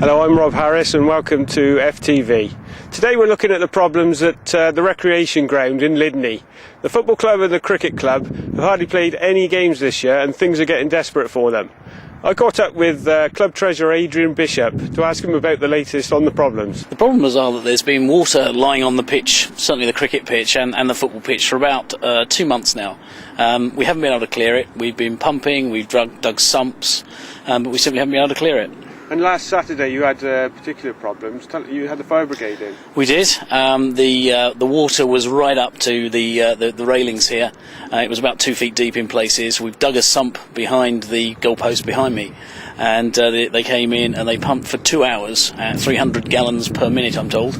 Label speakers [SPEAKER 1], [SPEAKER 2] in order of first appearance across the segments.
[SPEAKER 1] Hello, I'm Rob Harris and welcome to FTV. Today we're looking at the problems at the Recreation Ground in Lydney. The football club and the cricket club have hardly played any games this year and things are getting desperate for them. I caught up with club treasurer Adrian Bishop to ask him about the latest on the problems.
[SPEAKER 2] The problems are that there's been water lying on the pitch, certainly the cricket pitch and the football pitch, for about 2 months now. We haven't been able to clear it. We've been pumping, we've dug sumps, but we simply haven't been able to clear it.
[SPEAKER 1] And last Saturday you had particular problems. You had the fire brigade in.
[SPEAKER 2] We did. The water was right up to the railings here. It was about 2 feet deep in places. We've dug a sump behind the goalpost behind me, and they came in and they pumped for 2 hours at 300 gallons per minute, I'm told,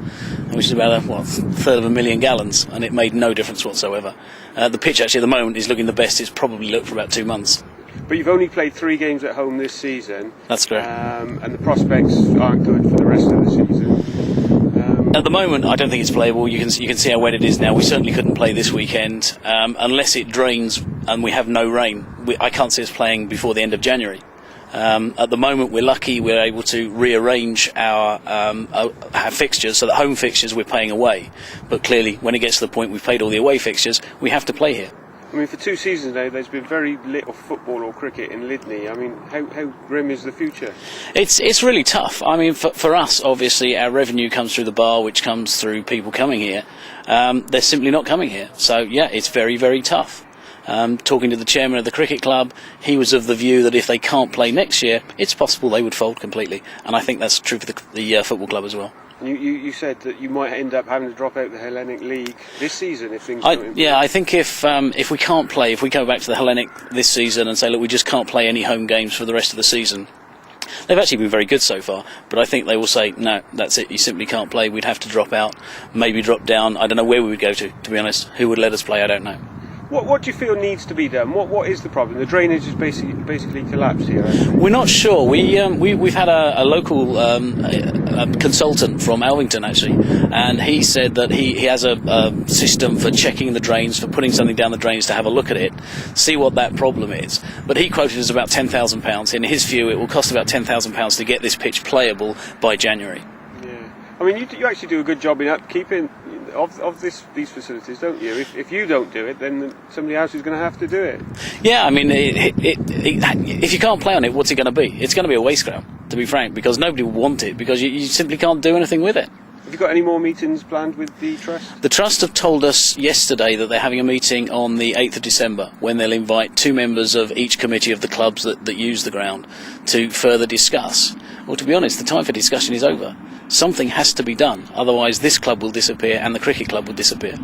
[SPEAKER 2] which is about a third of a million gallons, and it made no difference whatsoever. The pitch actually at the moment is looking the best it's probably looked for about 2 months.
[SPEAKER 1] But you've only played 3 games at home this season.
[SPEAKER 2] That's correct.
[SPEAKER 1] And the prospects aren't good for the rest of the season.
[SPEAKER 2] At the moment, I don't think it's playable. You can see how wet it is now. We certainly couldn't play this weekend unless it drains and we have no rain. I can't see us playing before the end of January. At the moment, we're lucky we're able to rearrange our fixtures so that home fixtures we're playing away. But clearly, when it gets to the point we've played all the away fixtures, we have to play here.
[SPEAKER 1] I mean, for 2 seasons now, there's been very little football or cricket in Lydney. I mean, how grim is the future? It's
[SPEAKER 2] really tough. I mean, for us, obviously, our revenue comes through the bar, which comes through people coming here. They're simply not coming here. So, yeah, it's very, very tough. Talking to the chairman of the cricket club, he was of the view that if they can't play next year, it's possible they would fold completely. And I think that's true for the football club as well.
[SPEAKER 1] You said that you might end up having to drop out the Hellenic League this season if things don't improve.
[SPEAKER 2] Yeah, I think if we can't play, if we go back to the Hellenic this season and say, look, we just can't play any home games for the rest of the season. They've actually been very good so far, but I think they will say, no, that's it, you simply can't play. We'd have to drop out, maybe drop down. I don't know where we would go to be honest. Who would let us play, I don't know.
[SPEAKER 1] What do you feel needs to be done? What is the problem? The drainage is basically collapsed here.
[SPEAKER 2] We're not sure. We've had a local a consultant from Alvington actually, and he said that he has a system for checking the drains, for putting something down the drains to have a look at it, see what that problem is. But he quoted us about £10,000. In his view, it will cost about £10,000 to get this pitch playable by January.
[SPEAKER 1] Yeah, I mean, you actually do a good job in upkeeping of these facilities, don't you? If you don't do it, then somebody else is going to have to do it.
[SPEAKER 2] Yeah, I mean, if you can't play on it, what's it going to be? It's going to be a waste ground, to be frank, because nobody will want it, because you simply can't do anything with it.
[SPEAKER 1] Have you got any more meetings planned with the Trust?
[SPEAKER 2] The Trust have told us yesterday that they're having a meeting on the 8th of December when they'll invite 2 members of each committee of the clubs that use the ground to further discuss. Well, to be honest, the time for discussion is over. Something has to be done, otherwise this club will disappear and the cricket club will disappear.